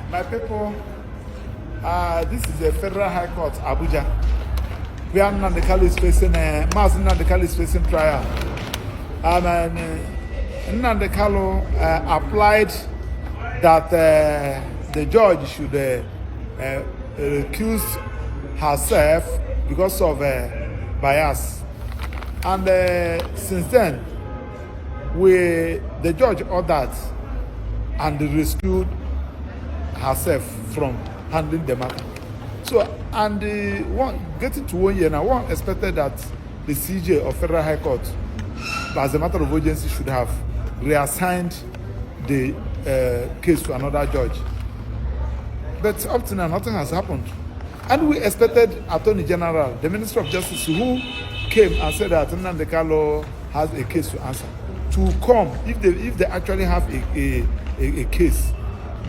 My people, this is the Federal High Court, Abuja, where Nnamdi Kanu is facing, Nnamdi Kanu is facing trial. And Nnamdi Kanu applied that the judge should recuse herself because of bias. And since then, the judge ordered and rescued herself from handling the matter. So, and getting to 1 year now, one expected that the CJ of Federal High Court, as a matter of urgency, should have reassigned the case to another judge. But up to now, nothing has happened. And we expected Attorney General, the Minister of Justice, who came and said that Nnamdi Kanu has a case to answer, to come, if they actually have a case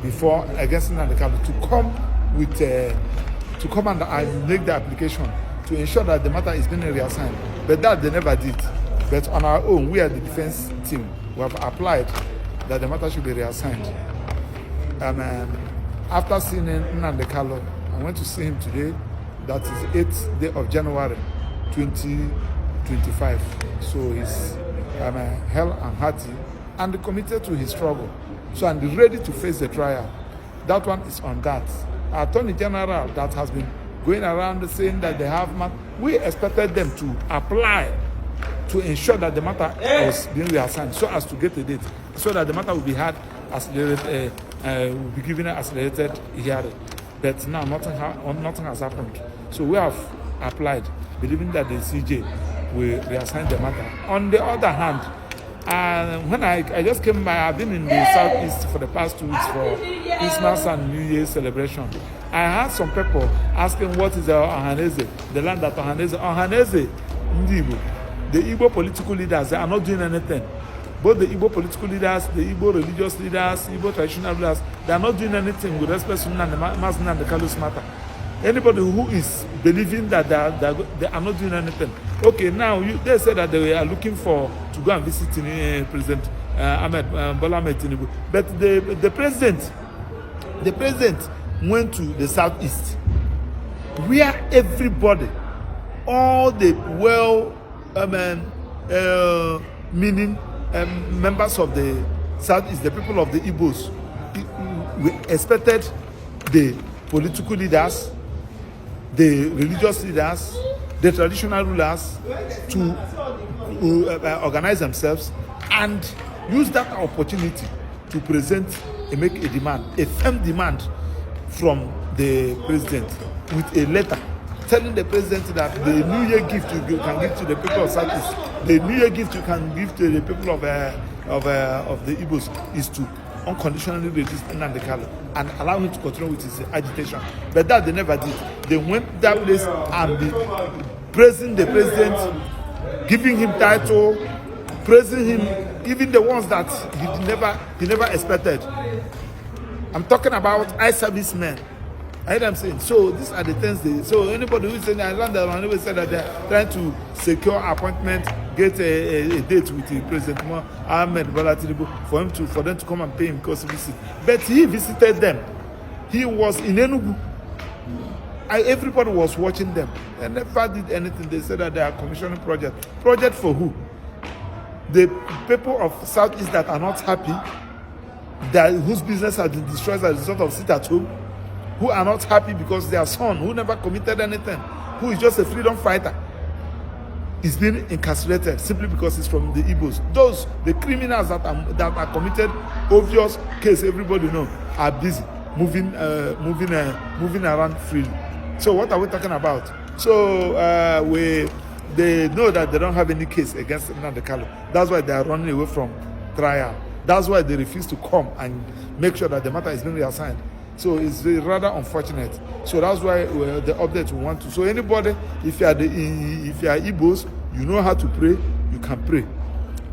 before against Nnamdi Kanu, to come with to come and make the application to ensure that the matter is being reassigned. But that they never did. But on our own, we are the defense team. We have applied that the matter should be reassigned. After seeing Nnamdi Kanu, I went to see him today. That is 8th day of January 2025. So he's hell and hearty and committed to his struggle. So I'm ready to face the trial. That one is on that. Attorney General that has been going around saying that they have we expected them to apply to ensure that the matter was being reassigned so as to get a date, so that the matter will be had accelerated, will be given an accelerated hearing. But now nothing has happened. So we have applied, believing that the CJ will reassign the matter. On the other hand, when I just came by, I've been in the Southeast for the past 2 weeks for Christmas and New Year's celebration. I had some people asking what is Ohaneze, the land that Ohaneze, Ndibo. The Igbo political leaders, they are not doing anything. Both the Igbo political leaders, the Igbo religious leaders, Igbo traditional leaders, they are not doing anything with respect to Nnamdi Kanu's matter. Anybody who is believing that they are not doing anything. Okay, now they said that they are looking to go and visit President Bola Ahmed Tinubu. But the president went to the Southeast, where everybody, all the meaning members of the Southeast, the people of the Igbos, we expected the political leaders, the religious leaders, the traditional rulers to organize themselves and use that opportunity to present and make a demand, a firm demand from the president with a letter telling the president that the New Year gift you can give to the people of Southeast, the New Year gift you can give to the people of the Igbos is to unconditionally release Nnamdi Kanu and allow him to continue with his agitation. But that they never did. They went that place and praising the president, giving him title, praising him, even the ones that he never expected. I'm talking about eye-servicemen. I heard them saying, so these are the things so anybody who is saying that anybody said that they're trying to secure appointment, get a date with the President Ahmed Bola Tinubu for them to come and pay him because visit. But he visited them. He was in Enugu. Everybody was watching them. They never did anything. They said that they are commissioning project. Project for who? The people of Southeast that are not happy, whose business has been destroyed as a result of sit at home, who are not happy because their son, who never committed anything, who is just a freedom fighter, is being incarcerated simply because he's from the Igbos. The criminals that are committed obvious case, everybody know, are busy moving around freely. So what are we talking about? So they know that they don't have any case against Nnamdi Kanu. That's why they are running away from trial. That's why they refuse to come and make sure that the matter is being reassigned. So it's rather unfortunate. So that's why the update we want to. So anybody, if you are Igbos, you know how to pray, you can pray.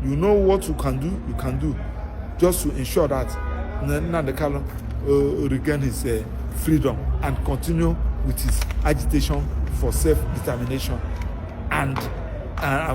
You know what you can do, just to ensure that Nnamdi Kanu regain his freedom and continue with his agitation for self-determination and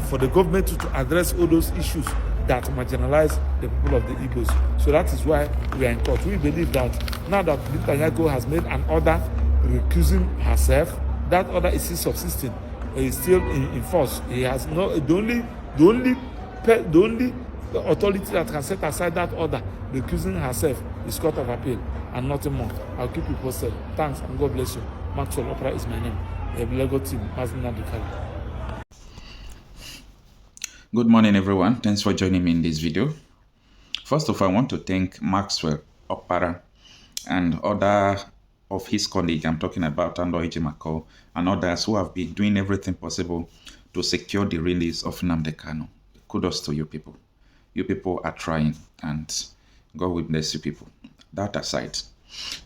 for the government to address all those issues that marginalize the people of the Igbos. So that is why we are in court. We believe that Now that Binta Nyako has made an order recusing herself, that order is still subsisting. Is still in force. He has no the only authority that can set aside that order recusing herself is Court of Appeal and nothing more. I'll keep you posted. Thanks and God bless you. Maxwell Opera is my name. Lego team, Nnamdi Kanu. Good morning, everyone. Thanks for joining me in this video. First of all, I want to thank Maxwell Opara and other of his colleagues. I'm talking about Ando Ejimako and others who have been doing everything possible to secure the release of Nnamdi Kanu. Kudos to you people. You people are trying, and God will bless you people. That aside,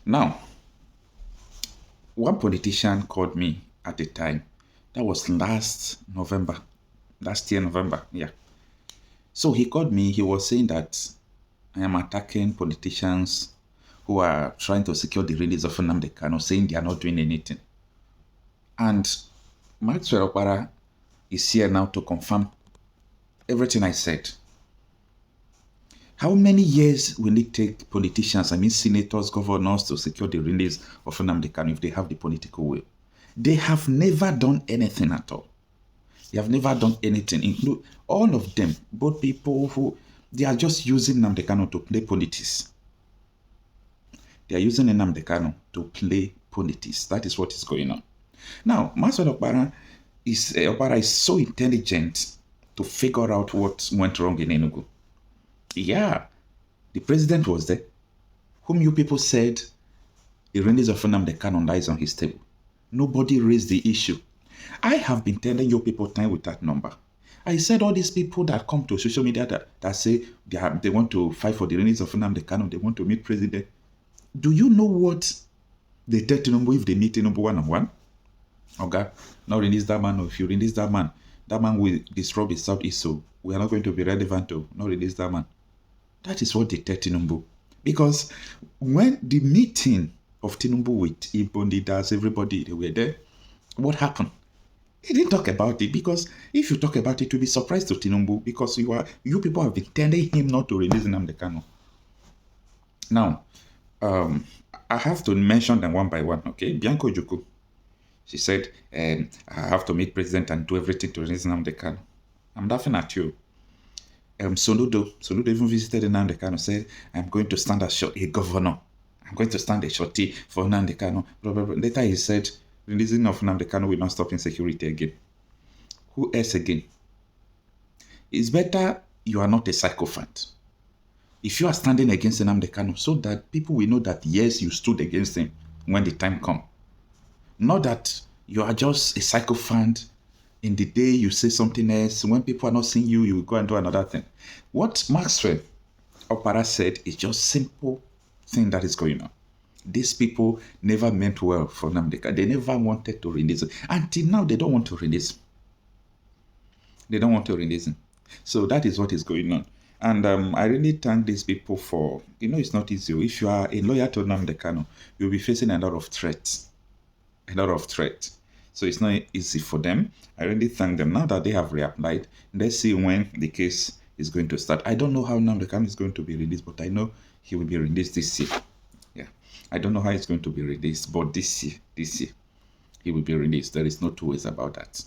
now, one politician called me at the time. That was last year, November, yeah. So he called me, he was saying that I am attacking politicians who are trying to secure the release of Nnamdi Kanu, saying they are not doing anything. And Maxwell Opara is here now to confirm everything I said. How many years will it take politicians, I mean senators, governors, to secure the release of Nnamdi Kanu if they have the political will? They have never done anything at all. They have never done anything, include all of them, both people who, they are just using Nnamdi Kanu to play politics. They are using Nnamdi Kanu to play politics. That is what is going on. Now, Maxwell Opara is so intelligent to figure out what went wrong in Enugu. Yeah, the president was there, whom you people said the release of Nnamdi Kanu lies on his table. Nobody raised the issue. I have been telling you people time with that number. I said all these people that come to social media that say they want to fight for the release of Nnamdi Kanu, they want to meet president. Do you know what they tell Tinubu if they meet Tinubu one-on-one? Okay, now release that man, or if you release that man will disrupt the Southeast, so we are not going to be relevant to not release that man. That is what they tell Tinubu. Because when the meeting of Tinubu with Igbo leaders, everybody, they were there, what happened? He didn't talk about it, because if you talk about it, you'll be surprised to Tinubu, because you people have been telling him not to release Nnamdi Kanu. Now, I have to mention them one by one, okay? Bianco Juku, she said, I have to meet president and do everything to release Nnamdi Kanu. I'm laughing at you. Soludo even visited Nnamdi Kanu, said, I'm going to stand as a governor. I'm going to stand a shorty for Nnamdi Kanu. Blah, blah, blah. Later he said, releasing of Nnamdi Kanu will not stop insecurity again. Who else again? It's better you are not a psychopath. If you are standing against Nnamdi Kanu, so that people will know that yes, you stood against him when the time comes. Not that you are just a psychopath. In the day you say something else, when people are not seeing you, you will go and do another thing. What Maxwell Opara said is just simple thing that is going on. These people never meant well for Nnamdi Kanu. They never wanted to release him. Until now, they don't want to release him. They don't want to release him. So that is what is going on. And I really thank these people for, it's not easy. If you are a lawyer to Nnamdi Kanu, you'll be facing a lot of threats. A lot of threats. So it's not easy for them. I really thank them. Now that they have reapplied, let's see when the case is going to start. I don't know how Nnamdi Kanu is going to be released, but I know he will be released this year. Yeah. I don't know how it's going to be released, but this year, he will be released. There is no two ways about that.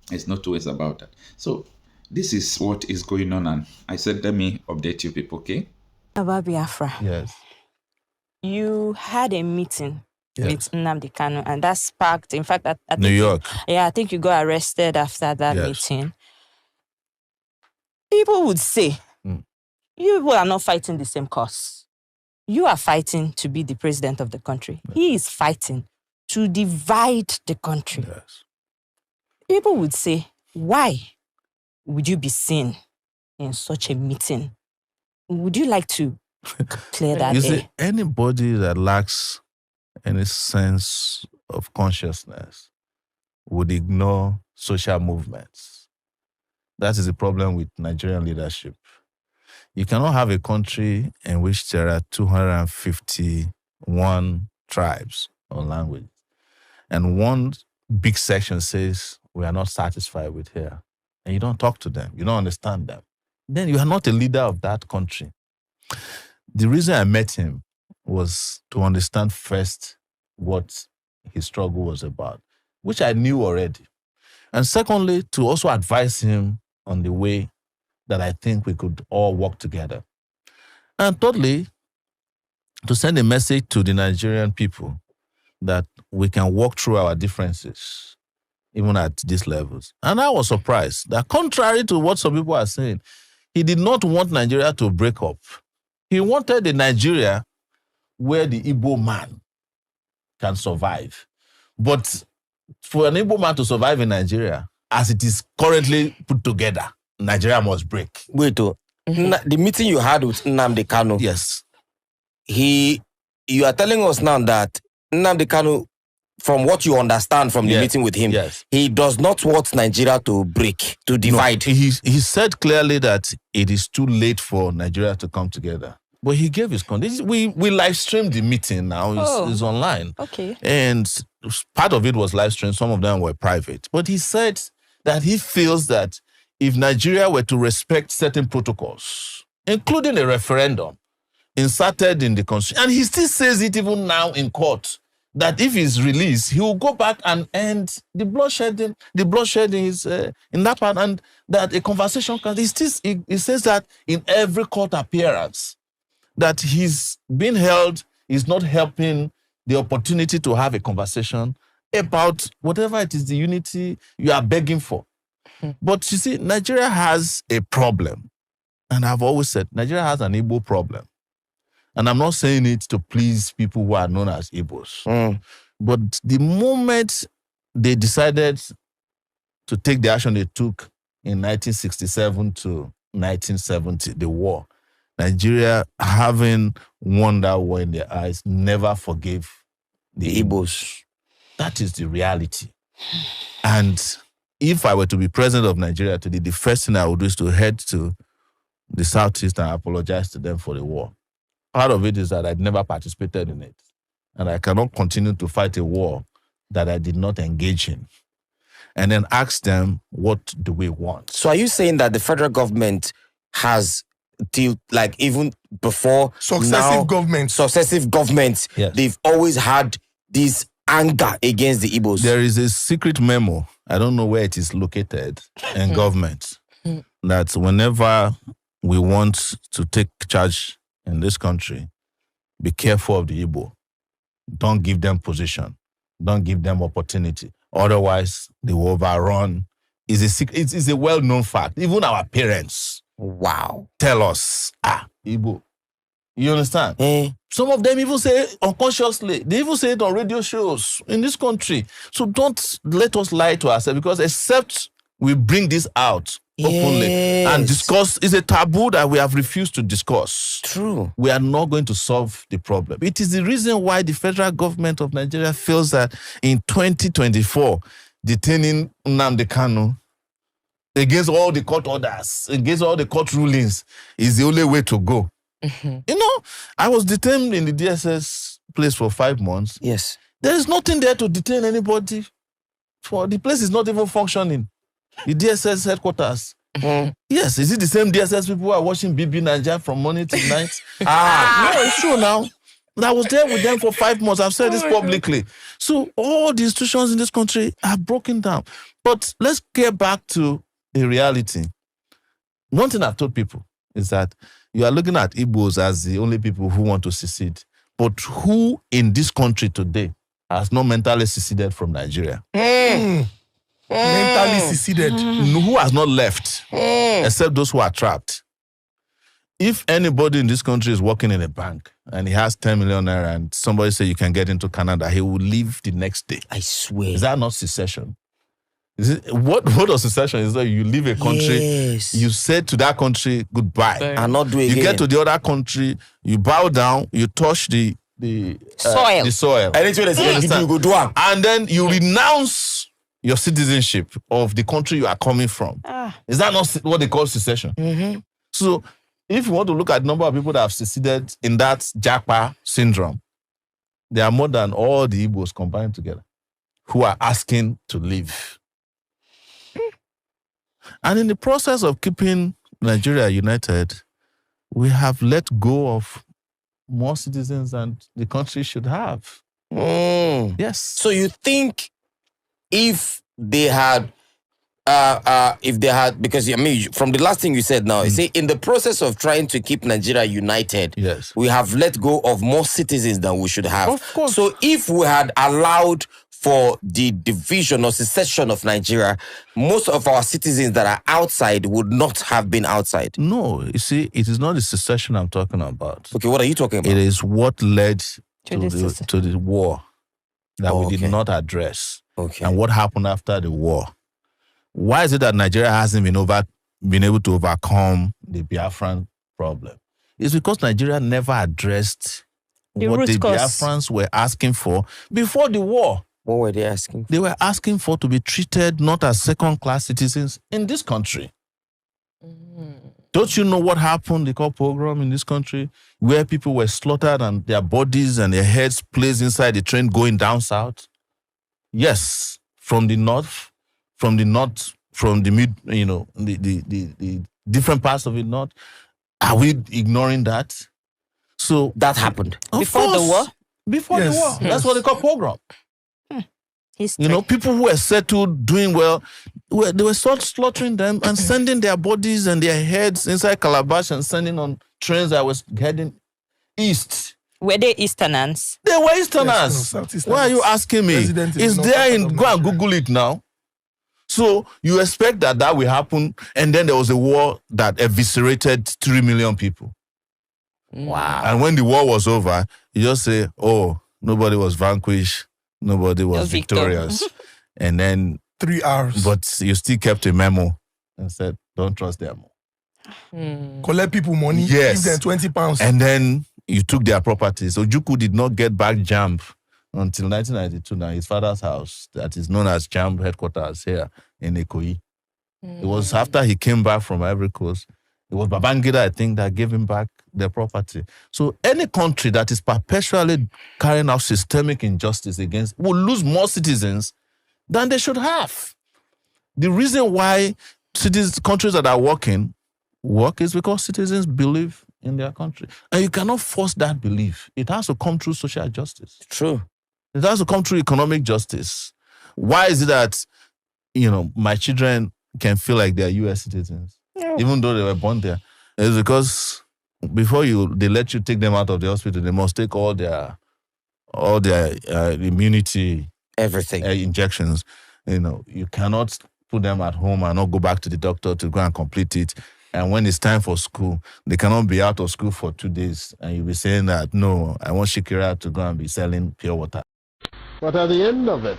There's no two ways about that. So this is what is going on, and I said, let me update you people, okay? About Biafra. Yes. You had a meeting Yes. with Nnamdi Kanu, and that sparked, in fact, I New think York. I think you got arrested after that Yes. meeting. People would say, you people are not fighting the same cause. You are fighting to be the president of the country. He is fighting to divide the country. Yes. People would say, why would you be seen in such a meeting? Would you like to clear that You air? see, anybody that lacks any sense of consciousness would ignore social movements. That is the problem with Nigerian leadership. You cannot have a country in which there are 251 tribes or languages, and one big section says, we are not satisfied with here, and you don't talk to them, you don't understand them. Then you are not a leader of that country. The reason I met him was to understand first what his struggle was about, which I knew already. And secondly, to also advise him on the way that I think we could all work together. And thirdly, to send a message to the Nigerian people that we can walk through our differences, even at these levels. And I was surprised that, contrary to what some people are saying, he did not want Nigeria to break up. He wanted a Nigeria where the Igbo man can survive. But for an Igbo man to survive in Nigeria, as it is currently put together, Nigeria must break. Wait, the meeting you had with Nnamdi Kanu. Yes. You are telling us now that Nnamdi Kanu, from what you understand from the meeting with him, he does not want Nigeria to break, to divide. No, he said clearly that it is too late for Nigeria to come together. But he gave his conditions. We live streamed the meeting now. It's online. Okay. And part of it was live streamed. Some of them were private. But he said that he feels that if Nigeria were to respect certain protocols, including a referendum inserted in the constitution, and he still says it even now in court, that if he's released, he will go back and end the bloodshedding. The bloodshedding is in that part, and that a conversation can. He says that in every court appearance, that he's being held is not helping the opportunity to have a conversation about whatever it is, the unity you are begging for. But you see, Nigeria has a problem. And I've always said, Nigeria has an Igbo problem. And I'm not saying it to please people who are known as Igbos. But the moment they decided to take the action they took in 1967 to 1970, the war, Nigeria, having won that war in their eyes, never forgave the Igbos. That is the reality. And if I were to be president of Nigeria today, the first thing I would do is to head to the Southeast and apologize to them for the war. Part of it is that I'd never participated in it. And I cannot continue to fight a war that I did not engage in. And then ask them, what do we want? So are you saying that the federal government has, till like even before successive governments, they've always had this anger against the Igbos? There is a secret memo, I don't know where it is located, in government, that whenever we want to take charge in this country, be careful of the Igbo. Don't give them position. Don't give them opportunity. Otherwise, they will overrun. It's a well-known fact. Even our parents tell us, Igbo. You understand? Some of them even say unconsciously. They even say it on radio shows in this country. So don't let us lie to ourselves, because except we bring this out openly and discuss, it's a taboo that we have refused to discuss. True. We are not going to solve the problem. It is the reason why the federal government of Nigeria feels that in 2024, detaining Nnamdi Kanu against all the court orders, against all the court rulings, is the only way to go. You know, I was detained in the DSS place for 5 months. Yes. There is nothing there to detain anybody. The place is not even functioning. The DSS headquarters. Yes, is it the same DSS people who are watching BB Nigeria from morning to night? No, it's true now. I was there with them for 5 months. I've said this publicly. So all the institutions in this country are broken down. But let's get back to the reality. One thing I've told people is that you are looking at Igbos as the only people who want to secede. But who in this country today has not mentally seceded from Nigeria? Mentally seceded. Who has not left, except those who are trapped? If anybody in this country is working in a bank and he has 10 million naira and somebody say you can get into Canada, he will leave the next day. I swear. Is that not secession? What does secession is that you leave a country, you say to that country goodbye, and not do it again. You get to the other country, you bow down, you touch the soil. And then you renounce your citizenship of the country you are coming from. Is that not what they call secession? So if you want to look at the number of people that have seceded in that Japa syndrome, there are more than all the Igbos combined together who are asking to leave. And in the process of keeping Nigeria united, we have let go of more citizens than the country should have. Yes. So you think if they had, because I mean, from the last thing you said now, you say in the process of trying to keep Nigeria united, yes, we have let go of more citizens than we should have. Of course. So if we had allowed for the division or secession of Nigeria, most of our citizens that are outside would not have been outside. No, you see, it is not the secession I'm talking about. Okay, what are you talking about? It is what led to the war that we did not address. Okay. And what happened after the war. Why is it that Nigeria hasn't been able to overcome the Biafran problem? It's because Nigeria never addressed what the Biafrans were asking for before the war. What were they asking for? They were asking for to be treated not as second-class citizens in this country. Don't you know what happened, they call pogrom in this country, where people were slaughtered and their bodies and their heads placed inside the train going down south? Yes, from the mid, the different parts of the north. Are we ignoring that? So that happened before the war. Before the war, that's what they call pogrom. History. You know, people who were settled, doing well, they were slaughtering them and sending their bodies and their heads inside Calabash and sending on trains that was heading east. Were they Easterners? They were Easterners. Yes, Why are you asking me? It's there in, go and Google it now. So you expect that will happen, and then there was a war that eviscerated 3 million people. Wow. And when the war was over, you just say, oh, nobody was vanquished, nobody was victorious. And then 3 hours. But you still kept a memo and said, don't trust them. Collect people money, yes, give them £20. And then you took their properties. So Ojukwu did not get back JAMB until 1992 now, his father's house, that is known as JAMB headquarters here in Ikoyi. It was after he came back from Ivory Coast. It was Babangida, I think, that gave him back their property. So any country that is perpetually carrying out systemic injustice against will lose more citizens than they should have. The reason why countries that are work is because citizens believe in their country. And you cannot force that belief. It has to come through social justice. True. It has to come through economic justice. Why is it that, my children can feel like they are U.S. citizens, even though they were born there? It's because before they let you take them out of the hospital, they must take all their immunity, everything, injections. You cannot put them at home and not go back to the doctor to go and complete it. And when it's time for school, they cannot be out of school for 2 days. And you'll be saying that, no, I want Shikira to go and be selling pure water. But at the end of it,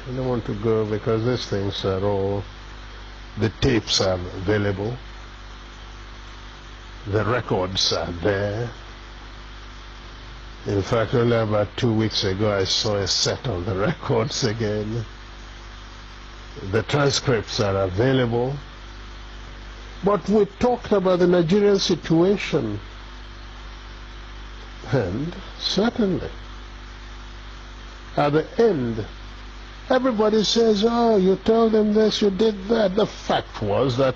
I don't want to go because these things are all, the tapes are available, the records are there. In fact, only about 2 weeks ago, I saw a set of the records again. The transcripts are available. But we talked about the Nigerian situation, and certainly, at the end, everybody says, oh, you told them this, you did that. The fact was that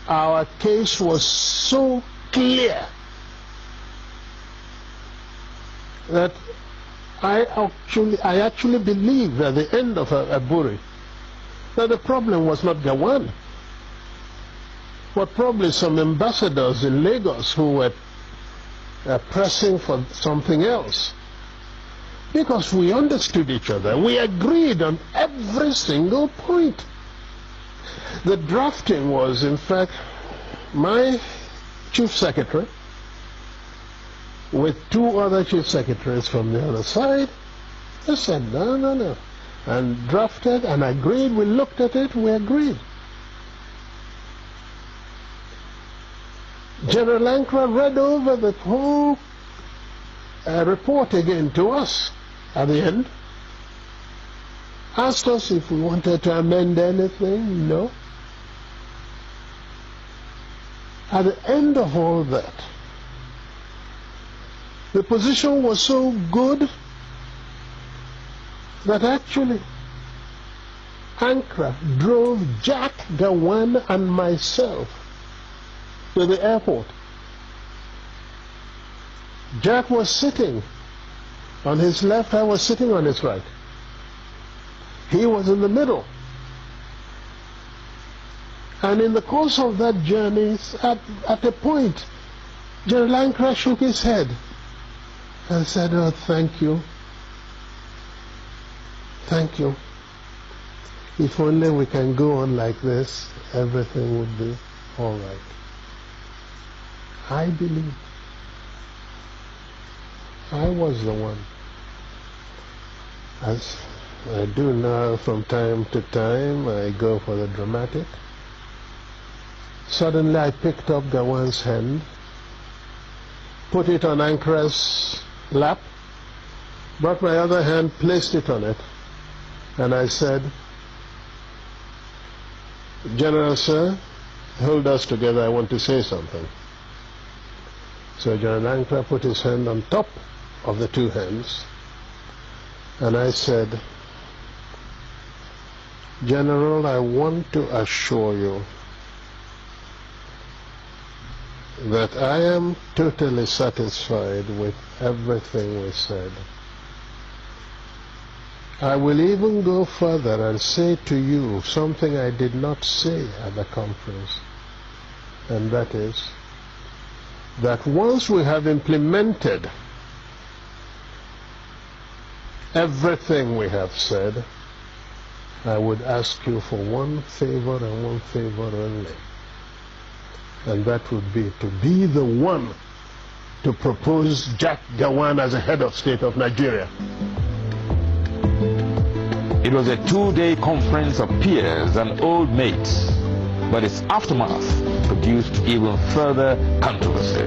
our case was so clear that I actually believe at the end of Aburi that the problem was not Gawan, but probably some ambassadors in Lagos who were pressing for something else. Because we understood each other. We agreed on every single point. The drafting was, in fact, my chief secretary with 2 other chief secretaries from the other side. They said, no. And drafted and agreed. We looked at it, we agreed. General Ankara read over the whole report again to us at the end, asked us if we wanted to amend anything. No. At the end of all that, the position was so good that actually Ankara drove Jack, Gawan, and myself to the airport. Jack was sitting on his left, I was sitting on his right. He was in the middle. And in the course of that journey, at a point, General Ankara shook his head and said, "Oh, thank you. Thank you. If only we can go on like this, everything would be all right." I believe I was the one. As I do now from time to time, I go for the dramatic. Suddenly I picked up Gawan's hand, put it on Ankara's lap, brought my other hand, placed it on it, and I said, "General, sir, hold us together, I want to say something." So General Ankara put his hand on top of the two hands, and I said, "General, I want to assure you that I am totally satisfied with everything we said. I will even go further and say to you something I did not say at the conference, and that is that once we have implemented everything we have said, I would ask you for one favor and one favor only, and that would be to be the one to propose Jack Gawan as a head of state of Nigeria." It was a two-day conference of peers and old mates, but its aftermath produced even further controversy.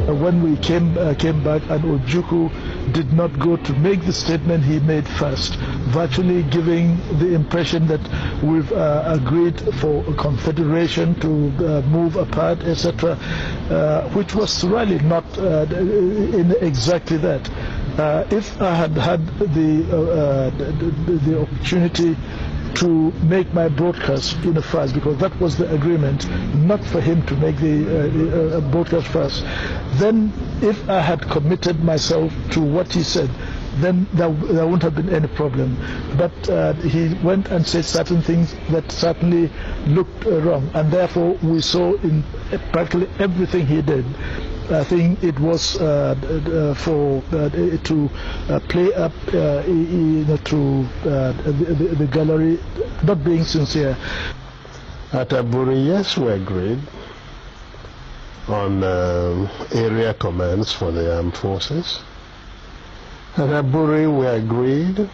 When we came back, and Ojukwu did not go to make the statement he made first, virtually giving the impression that we've agreed for a confederation to move apart, etc., which was really not in exactly that. If I had had the opportunity to make my broadcast first, because that was the agreement, not for him to make the broadcast first, then if I had committed myself to what he said, then there wouldn't have been any problem. But he went and said certain things that certainly looked wrong, and therefore we saw in practically everything he did, I think it was for to play up to the gallery, not being sincere. At Aburi, yes, we agreed on area commands for the armed forces. At Aburi, we agreed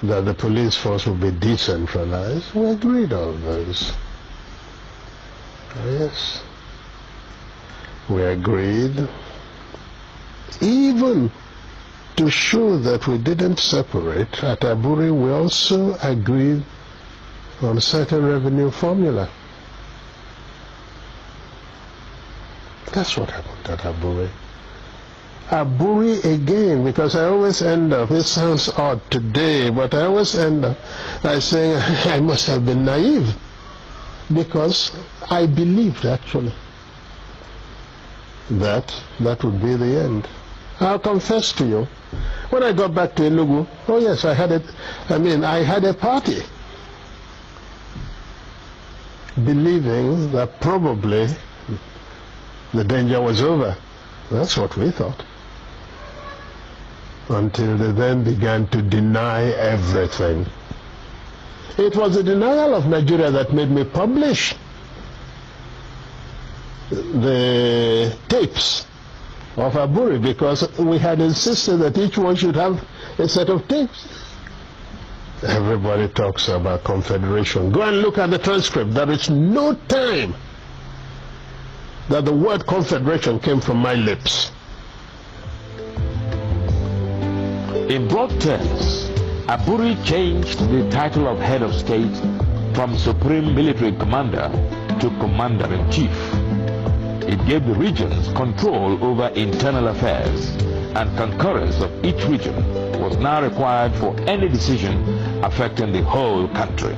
that the police force would be decentralized. We agreed on those. Yes. We agreed, even to show that we didn't separate, at Aburi we also agreed on certain revenue formula. That's what happened at Aburi. Aburi again, because I always end up, it sounds odd today, but I always end up by saying I must have been naive, because I believed actually that would be the end. I'll confess to you, when I got back to Enugu, oh yes, I had a party, believing that probably the danger was over. That's what we thought. Until they then began to deny everything. It was the denial of Nigeria that made me publish the tapes of Aburi, because we had insisted that each one should have a set of tapes. Everybody talks about confederation. Go and look at the transcript. There is no time that the word confederation came from my lips. In broad terms, Aburi changed the title of head of state from Supreme Military Commander to Commander-in-Chief. It gave the regions control over internal affairs, and concurrence of each region was now required for any decision affecting the whole country.